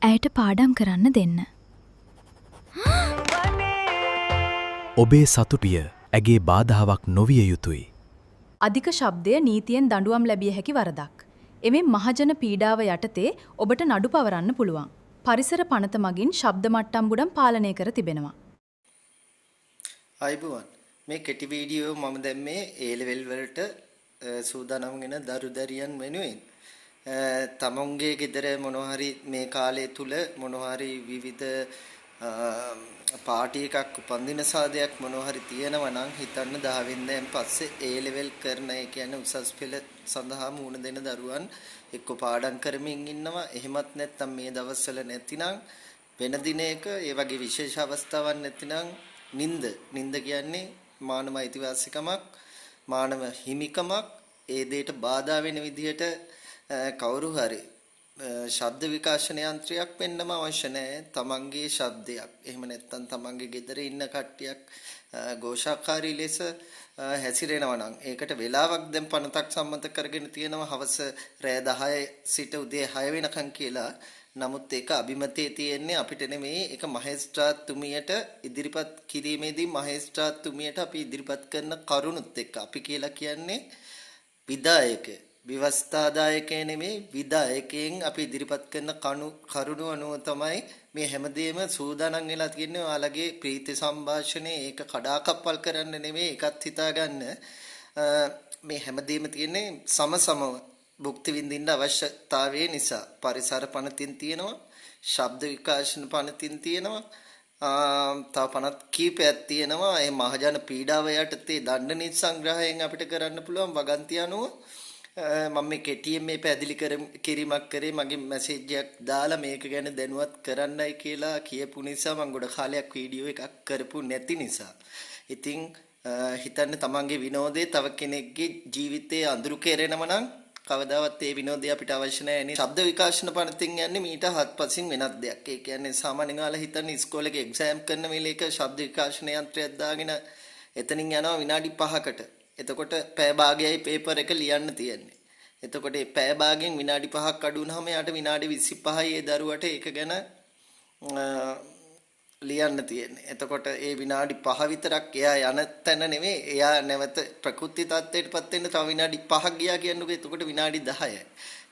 ඇයට පාඩම් කරන්න දෙන්න. ඔබේ සතුටිය ඇගේ බාධාවක් නොවිය යුතුයි. අධික ශබ්දය නීතියෙන් දඬුවම් ලැබිය හැකි වරදක්. එමෙන් මහජන පීඩාව යටතේ ඔබට නඩු පවරන්න පුළුවන්. පරිසර පනත මගින් ශබ්ද මට්ටම් ගුඩම් පාලනය කර තිබෙනවා. අයිබුවන් මේ කෙටි වීඩියෝ මම දැම්මේ A level වලට සූදානම් වෙන දරුදරියන් වෙනුවෙන්. තමන්ගේ ගෙදර මොනවා හරි මේ කාලය තුල මොනවා හරි විවිධ පාටි එකක් උපන්දින සාදයක් මොනවා හරි තියෙනවා නම් හිතන්න 10 වෙනිදාන් පස්සේ A level කරන ඒ කියන්නේ උසස් පෙළ සඳහා මුහුණ දෙන දරුවන් එක්ක පාඩම් කරමින් ඉන්නවා. එහෙමත් නැත්නම් මේ දවස්වල නැතිනම් වෙන දිනයක ඒ වගේ විශේෂ අවස්ථාවක් නැතිනම් නිନ୍ଦ කියන්නේ මානව අයිතිවාසිකමක් මානව හිමිකමක්. ඒ දෙයට බාධා වෙන විදිහට කවුරු හරි ශබ්ද විකාශන යන්ත්‍රයක් වෙන්නම අවශ්‍ය නැහැ. තමන්ගේ ශබ්දයක්. එහෙම නැත්නම් තමන්ගේ ගෙදර ඉන්න කට්ටියක් ഘോഷාකාරී ලෙස හැසිරෙනවා නම් ඒකට වෙලාවක් දැන් පනතක් සම්මත කරගෙන තියෙනවා හවස රෑ 10 සිට උදේ 6 වෙනකන් කියලා. නමුත් ඒක අභිමතයේ තියෙන්නේ අපිට නෙමෙයි. ඒක මහේස්ත්‍රාත්තුමියට ඉදිරිපත් කිරීමේදී මහේස්ත්‍රාත්තුමියට අපි ඉදිරිපත් කරන කරුණුත් එක්ක අපි කියලා කියන්නේ විදායක විවස්ථාදායකය නෙමෙයි විදායකයෙන් අපි ඉදිරිපත් කරන කරුණු අනුව තමයි මේ හැමදේම සූදානම් වෙලා තියෙන්නේ. ඔයාලගේ ප්‍රීති සංഭാෂණේ ඒක කඩාකප්පල් කරන්න නෙමෙයි ඒකත් හිතාගන්න. මේ හැමදේම තියෙන්නේ සමසමව භුක්ති විඳින්න අවශ්‍යතාවය නිසා. පරිසර පනතින් තියෙනවා, ශබ්ද විකාශන පනතින් තියෙනවා, තව පනත් කීපයක් තියෙනවා. මේ මහජන පීඩාව යටතේ දණ්ඩ නීති සංග්‍රහයෙන් අපිට කරන්න පුළුවන් වගන්ති අනුව මම මේ කෙටියෙන් මේ පැහැදිලි කිරීමක් කරේ. මගේ මැසේජ් එකක් දාලා මේක ගැන දැනුවත් කරන්නයි කියලා කියපු නිසා මම ගොඩ කාලයක් වීඩියෝ එකක් කරපු නැති නිසා. ඉතින් හිතන්න තමන්ගේ විනෝදේ තව කෙනෙක්ගේ ජීවිතයේ අඳුරු කෙරෙනව නම් කවදාවත් ඒ විනෝදය අපිට අවශ්‍ය නැහැ නේ. ශබ්ද විකාශන පනතින් යන්නේ මීට හත්පසින් වෙනත් දෙයක්. ඒ කියන්නේ සාමාන්‍යයෙන් ඔයාලා හිතන්නේ ඉස්කෝලේ එක්සෑම් කරන වෙලේක ශබ්ද විකාශන යන්ත්‍රයක් දාගෙන එතනින් යනවා විනාඩි 5කට. එතකොට පැය භාගයයි පේපර් එක ලියන්න තියෙන්නේ. එතකොට මේ පැය භාගයෙන් විනාඩි 5ක් අඩු වුනහම යාට විනාඩි 25යි ඒ දරුවට ඒක ගැන ලියන්න තියෙන්නේ. එතකොට ඒ විනාඩි 5 විතරක් එයා යන තැන නෙමෙයි. එයා නැවත ප්‍රකෘති තත්ත්වයටපත් වෙන්න තව විනාඩි 5ක් ගියා කියන්නකෝ. එතකොට විනාඩි 10යි.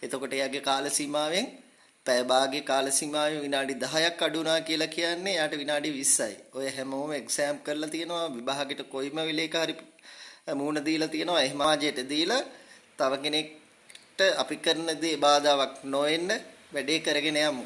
එතකොට එයාගේ කාල සීමාවෙන් පැය භාගයේ කාල සීමාවෙන් විනාඩි 10ක් අඩු වුණා කියලා කියන්නේ එයාට විනාඩි 20යි. ඔය හැමෝම එක්සෑම් කරලා තියෙනවා. විභාගෙට කොයිම වෙලේක හරි මූණ දීලා තියෙනවා. එහෙම ආජයට දීලා තව කෙනෙක්ට අපි කරන දේ බාධාවක් නොවෙන්න වැඩේ කරගෙන යමු.